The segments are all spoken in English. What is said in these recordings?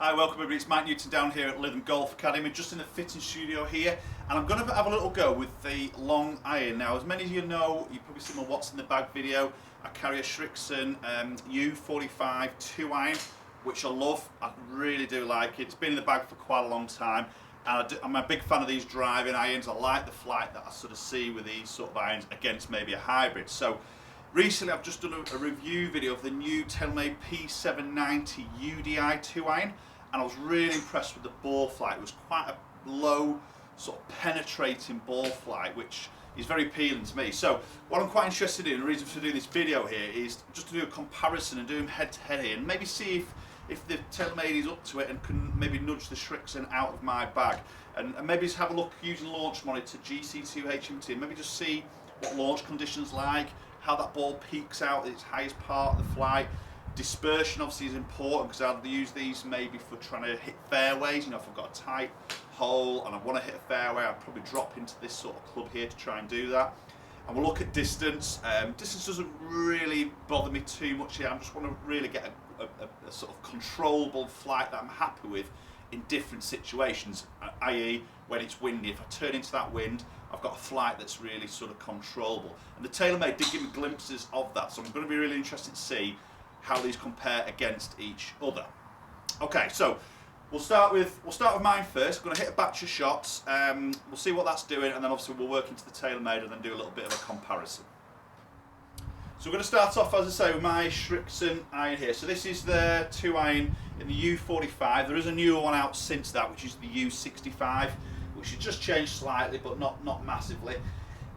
Hi, welcome everybody, it's Mike Newton down here at Lytham Golf Academy, just in the fitting studio here, and I'm going to have a little go with the long iron. Now, as many of you know, you've probably seen my what's in the bag video, I carry a Srixon U45 2 iron, which I love. I really do like it. It's been in the bag for quite a long time, and I'm a big fan of these driving irons. I like the flight that I sort of see with these sort of irons against maybe a hybrid. So recently I've just done a review video of the new TaylorMade P790 UDI 2 iron, and I was really impressed with the ball flight. It was quite a low, sort of penetrating ball flight, which is very appealing to me. So what I'm quite interested in, the reason for doing this video here, is just to do a comparison and do them head to head here, and maybe see if the TaylorMade is up to it and can maybe nudge the Srixon out of my bag, and maybe just have a look using launch monitor GC2 HMT, and maybe just see what launch conditions like, how that ball peaks out at its highest part of the flight. Dispersion obviously is important, because I'll use these maybe for trying to hit fairways. You know, if I've got a tight hole and I want to hit a fairway, I'll probably drop into this sort of club here to try and do that. And we'll look at distance. Distance doesn't really bother me too much here. I just want to really get a sort of controllable flight that I'm happy with in different situations, i.e. when it's windy. If I turn into that wind, I've got a flight that's really sort of controllable. And the TaylorMade did give me glimpses of that, so I'm going to be really interested to see how these compare against each other. Okay, so we'll start with mine first. I'm going to hit a batch of shots. We'll see what that's doing, and then obviously we'll work into the TaylorMade and then do a little bit of a comparison. So we're going to start off, as I say, with my Srixon iron here. So this is the 2 iron in the U45. There is a newer one out since that, which is the U65, which has just changed slightly, but not massively.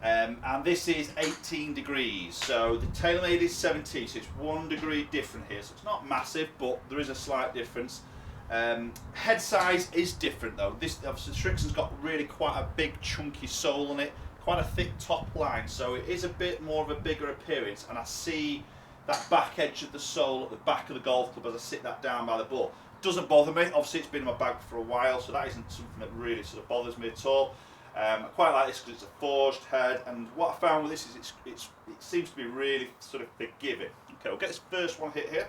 And this is 18 degrees, so the TaylorMade is 17, so it's 1 degree different here, so it's not massive, but there is a slight difference. Head size is different though. This obviously Srixon's got really quite a big chunky sole on it, quite a thick top line, so it is a bit more of a bigger appearance, and I see that back edge of the sole at the back of the golf club as I sit that down by the ball. Doesn't bother me. Obviously it's been in my bag for a while, so that isn't something that really sort of bothers me at all. I quite like this because it's a forged head, and what I found with this is it seems to be really sort of forgiving. Okay, we'll get this first one hit here.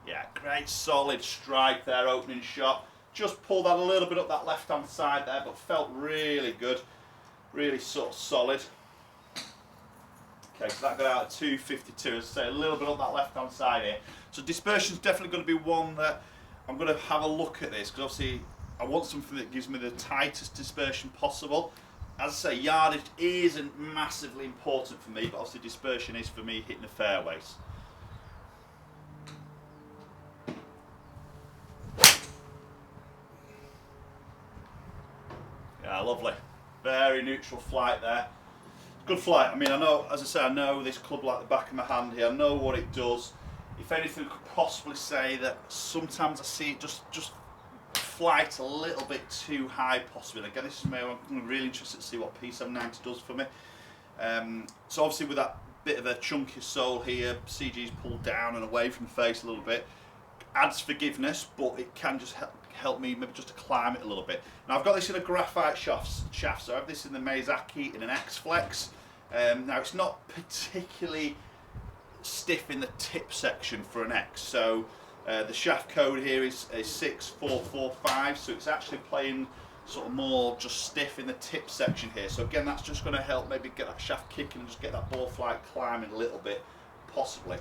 Yeah, great solid strike there, opening shot. Just pulled that a little bit up that left hand side there, but felt really good, really sort of solid. Okay, so that got out at 252, as I say, a little bit up that left hand side here. So dispersion is definitely going to be one that I'm going to have a look at this, because obviously I want something that gives me the tightest dispersion possible. As I say, yardage isn't massively important for me, but obviously dispersion is for me hitting the fairways. Yeah, lovely. Very neutral flight there. Good flight. I mean, I know, as I say, I know this club like the back of my hand here. I know what it does. If anything, I could possibly say that sometimes I see it just flight a little bit too high, possibly. Again, this is me. I'm really interested to see what P790 does for me. So obviously with that bit of a chunky sole here, CG's pulled down and away from the face a little bit. Adds forgiveness, but it can just help me maybe just to climb it a little bit. Now I've got this in a graphite shaft, so I have this in the Miyazaki in an X-Flex. Now it's not particularly stiff in the tip section for an X, so the shaft code here is 6445, so it's actually playing sort of more just stiff in the tip section here. So again, that's just going to help maybe get that shaft kicking and just get that ball flight climbing a little bit, possibly.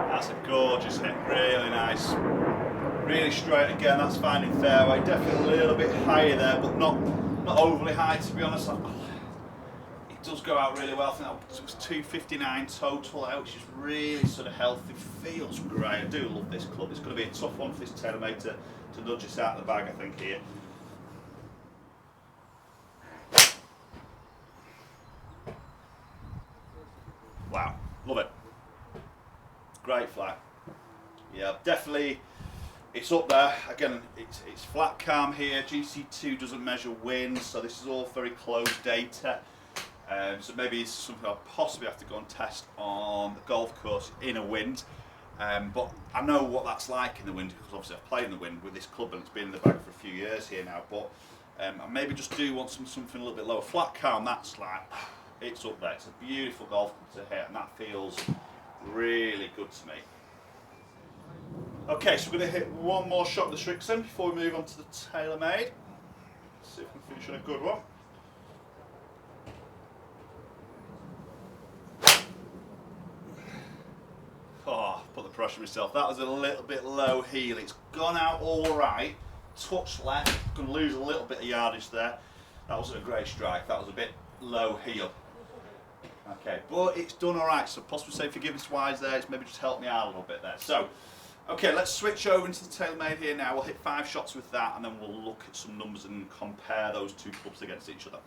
That's a gorgeous hit, really nice. Really straight again, that's finding fairway. Definitely a little bit higher there, but not overly high, to be honest. It does go out really well. I think that was 259 total out, which is really sort of healthy. Feels great. I do love this club. It's going to be a tough one for this TaylorMade to nudge us out of the bag, I think, here. Wow, love it. Great flight. Yeah, definitely. It's up there. Again, it's flat calm here. GC2 doesn't measure wind, so this is all very close data. So maybe it's something I'll possibly have to go and test on the golf course in a wind. But I know what that's like in the wind, because obviously I've played in the wind with this club and it's been in the bag for a few years here now. But I maybe just do want something a little bit lower. Flat calm, that's like, it's up there. It's a beautiful golf club to hit, and that feels really good to me. Okay, so we're going to hit one more shot with the Srixon before we move on to the TaylorMade. See if we can finish on a good one. Oh, put the pressure on myself. That was a little bit low heel. It's gone out all right. Touch left. Going to lose a little bit of yardage there. That wasn't a great strike. That was a bit low heel. Okay, but it's done all right. So possibly say forgiveness wise there. It's maybe just helped me out a little bit there. So, okay, let's switch over into the TaylorMade here now. We'll hit 5 shots with that, and then we'll look at some numbers and compare those two clubs against each other.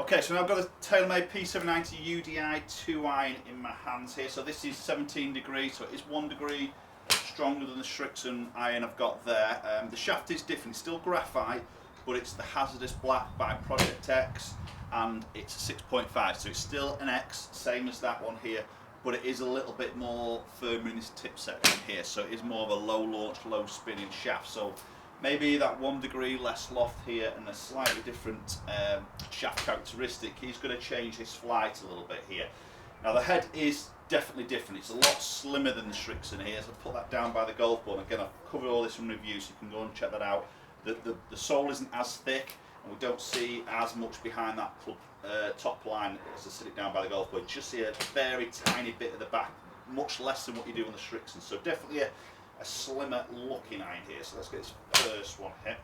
Okay, so now I've got a TaylorMade P790 UDI 2-iron in my hands here. So this is 17 degrees, so it is 1 degree stronger than the Srixon iron I've got there. The shaft is different, it's still graphite, but it's the Hazardous Black by Project X, and it's a 6.5, so it's still an X, same as that one here, but it is a little bit more firm in this tip section here, so it is more of a low launch, low spinning shaft. So maybe that 1 degree less loft here and a slightly different shaft characteristic is going to change his flight a little bit here. Now the head is definitely different. It's a lot slimmer than the Srixon here, so I'll put that down by the golf ball. Again, I've covered all this in review, so you can go and check that out. The sole isn't as thick, and we don't see as much behind that club top line as I sit it down by the golf ball. You just see a very tiny bit at the back, much less than what you do on the Srixon. So definitely a slimmer looking iron here. So let's get this first one hit.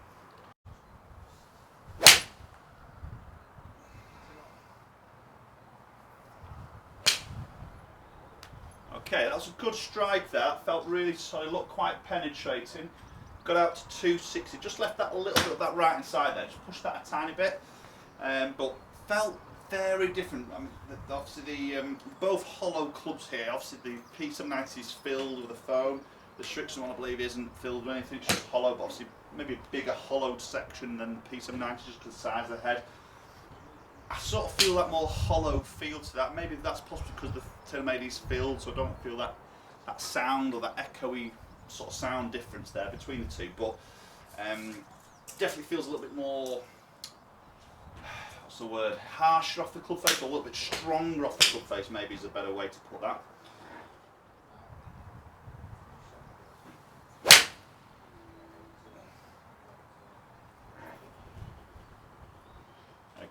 Okay, that was a good strike there. It felt really solid, looked quite penetrating. Got out to 260, just left that a little bit of that right hand side there, just pushed that a tiny bit. But felt very different. I mean, obviously both hollow clubs here. Obviously the P790 is filled with a foam. The Srixon one I believe isn't filled with anything, it's just hollow, but obviously maybe a bigger hollowed section than the P790 just because of the size of the head. I sort of feel that more hollow feel to that. Maybe that's possibly because the TaylorMade is filled, so I don't feel that sound or that echoey sort of sound difference there between the two. But definitely feels a little bit more, what's the word, harsher off the club face, or a little bit stronger off the club face maybe is a better way to put that.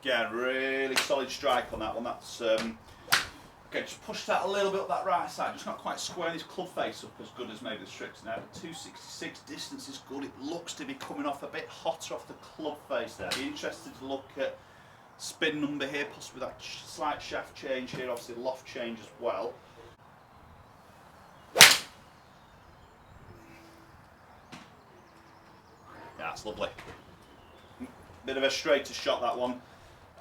Again, really solid strike on that one. That's again, just push that a little bit up that right side. Just not quite squaring his club face up as good as maybe the Srixon. Now, the 266 distance is good. It looks to be coming off a bit hotter off the club face there. Be interested to look at spin number here, possibly that slight shaft change here. Obviously, loft change as well. Yeah, that's lovely. Bit of a straighter shot that one.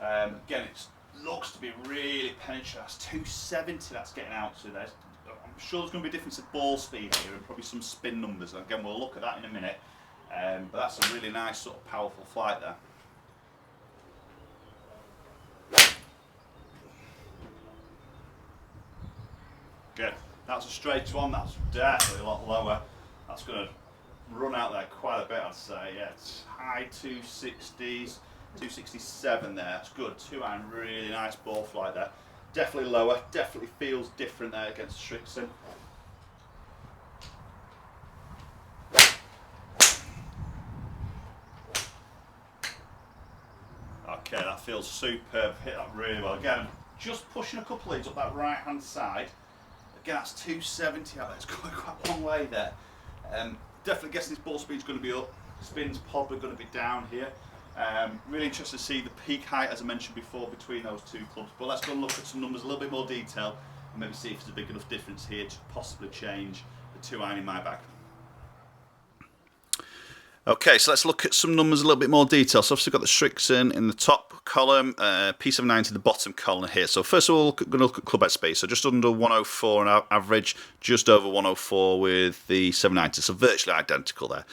Again, it looks to be really penetrating. That's 270 that's getting out to there. I'm sure there's going to be a difference of ball speed here and probably some spin numbers. Again, we'll look at that in a minute. But that's a really nice sort of powerful flight there. Good. That's a straight one. That's definitely a lot lower. That's going to run out there quite a bit, I'd say. Yeah, it's high 260s, 267 there. That's good. 2-iron, really nice ball flight there. Definitely lower. Definitely feels different there against Srixon. Okay, that feels superb. Hit that really well. Again, just pushing a couple of leads up that right hand side. Again, that's 270 out there. It's going quite a long way there. Definitely guessing this ball speed's going to be up. Spin's probably going to be down here. Really interested to see the peak height, as I mentioned before, between those two clubs. But let's go and look at some numbers, a little bit more detail, and maybe see if there's a big enough difference here to possibly change the 2-iron in my bag. Okay, so let's look at some numbers a little bit more detail. So obviously we've got the Srixon in the top column, P790 in the bottom column here. So first of all, we're going to look at club head speed. So just under 104 on average, just over 104 with the 790. So virtually identical there.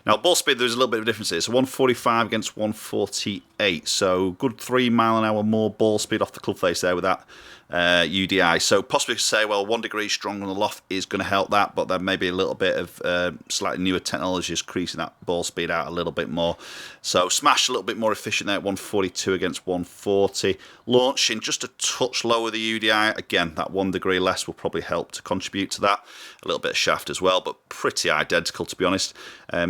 Now ball speed, there's a little bit of a difference here. So 145 against 148. So good 3 mile an hour more ball speed off the club face there with that UDI. So possibly say, well, 1 degree stronger on the loft is going to help that, but then maybe a little bit of slightly newer technology is creasing that ball speed out a little bit more. So smash a little bit more efficient there at 142 against 140. Launching just a touch lower the UDI. Again, that 1 degree less will probably help to contribute to that. A little bit of shaft as well, but pretty identical to be honest.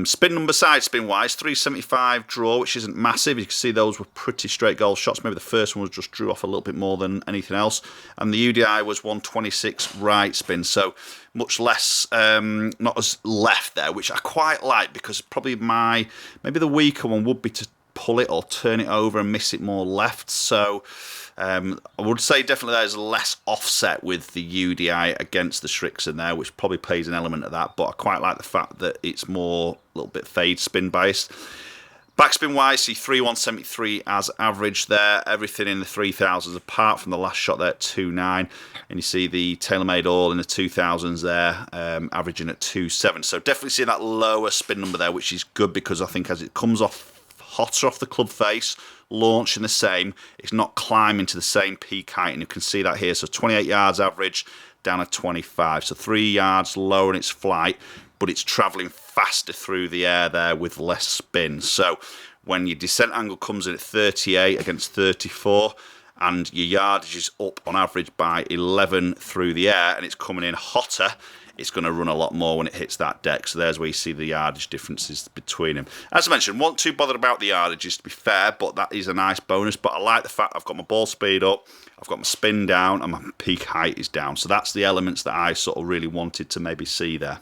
Spin number side spin wise, 375 draw, which isn't massive. You can see those were pretty straight golf shots. Maybe the first one was just drew off a little bit more than anything else. And the UDI was 126 right spin, so much less, not as left there, which I quite like, because probably maybe the weaker one would be to pull it or turn it over and miss it more left. So I would say definitely there's less offset with the UDI against the Srixon there, which probably plays an element of that, but I quite like the fact that it's more a little bit fade spin biased. Backspin wise, see 3,173 as average there. Everything in the 3,000s apart from the last shot there at 2.9. And you see the TaylorMade all in the 2,000s there, averaging at 2.7. So definitely see that lower spin number there, which is good, because I think as it comes off hotter off the club face, launching the same, it's not climbing to the same peak height. And you can see that here. So 28 yards average down at 25. So 3 yards lower in its flight, but it's travelling faster through the air there with less spin. So when your descent angle comes in at 38 against 34, and your yardage is up on average by 11 through the air, and it's coming in hotter, it's going to run a lot more when it hits that deck. So there's where you see the yardage differences between them. As I mentioned, wasn't too bothered about the yardages, to be fair, but that is a nice bonus. But I like the fact I've got my ball speed up, I've got my spin down, and my peak height is down. So that's the elements that I sort of really wanted to maybe see there.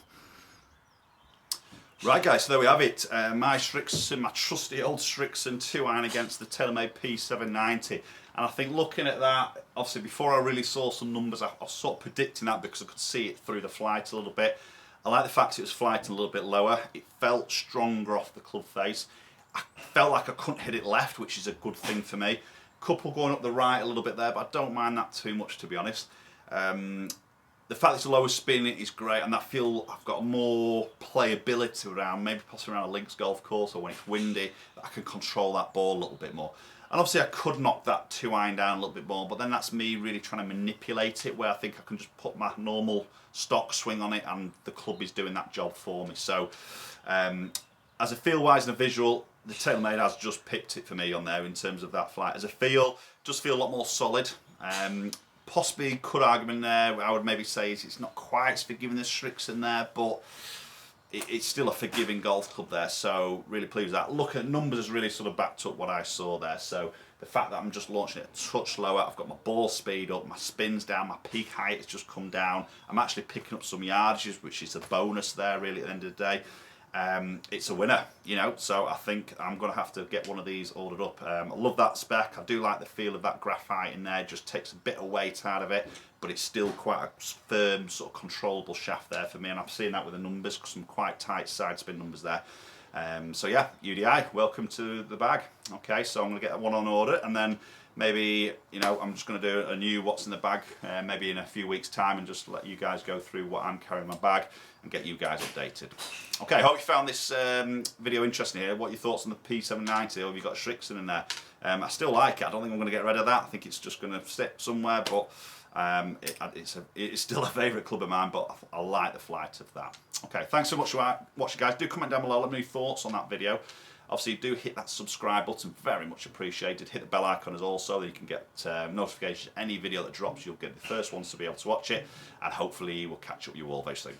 Right guys, so there we have it. My Srixon, my trusty old Srixon 2-iron against the TaylorMade P790. And I think looking at that, obviously before I really saw some numbers, I was sort of predicting that because I could see it through the flight a little bit. I like the fact it was flighting a little bit lower. It felt stronger off the club face. I felt like I couldn't hit it left, which is a good thing for me. Couple going up the right a little bit there, but I don't mind that too much, to be honest. The fact it's a lower spin is great, and I feel I've got more playability around, maybe possibly around a links golf course or when it's windy, that I can control that ball a little bit more. And obviously I could knock that 2-iron down a little bit more, but then that's me really trying to manipulate it, where I think I can just put my normal stock swing on it and the club is doing that job for me. So as a feel-wise and a visual, the TaylorMade has just picked it for me on there in terms of that flight. As a feel, does feel a lot more solid. Possibly could argument there, I would maybe say it's not quite as forgiving as Srixon there, but it's still a forgiving golf club there, so really pleased with that. Look at numbers has really sort of backed up what I saw there, so the fact that I'm just launching it a touch lower, I've got my ball speed up, my spin's down, my peak height has just come down, I'm actually picking up some yardages, which is a bonus there really at the end of the day. It's a winner, you know, so I think I'm going to have to get one of these ordered up. I love that spec. I do like the feel of that graphite in there. It just takes a bit of weight out of it, but it's still quite a firm, sort of controllable shaft there for me, and I've seen that with the numbers, some quite tight side spin numbers there. So yeah, UDI, welcome to the bag. Okay, so I'm going to get one on order, and then maybe, you know, I'm just going to do a new what's in the bag maybe in a few weeks time, and just let you guys go through what I'm carrying in my bag and get you guys updated. Okay, I hope you found this video interesting here. What are your thoughts on the P790, or have you got a Srixon in there? I still like it. I don't think I'm going to get rid of that. I think it's just going to sit somewhere, but it's still a favourite club of mine, but I like the flight of that. Okay, thanks so much for watching, guys. Do comment down below, let me know your thoughts on that video. Obviously, do hit that subscribe button, very much appreciated. Hit the bell icon as also, that you can get notifications. Any video that drops, you'll get the first ones to be able to watch it, and hopefully we'll catch up with you all very soon.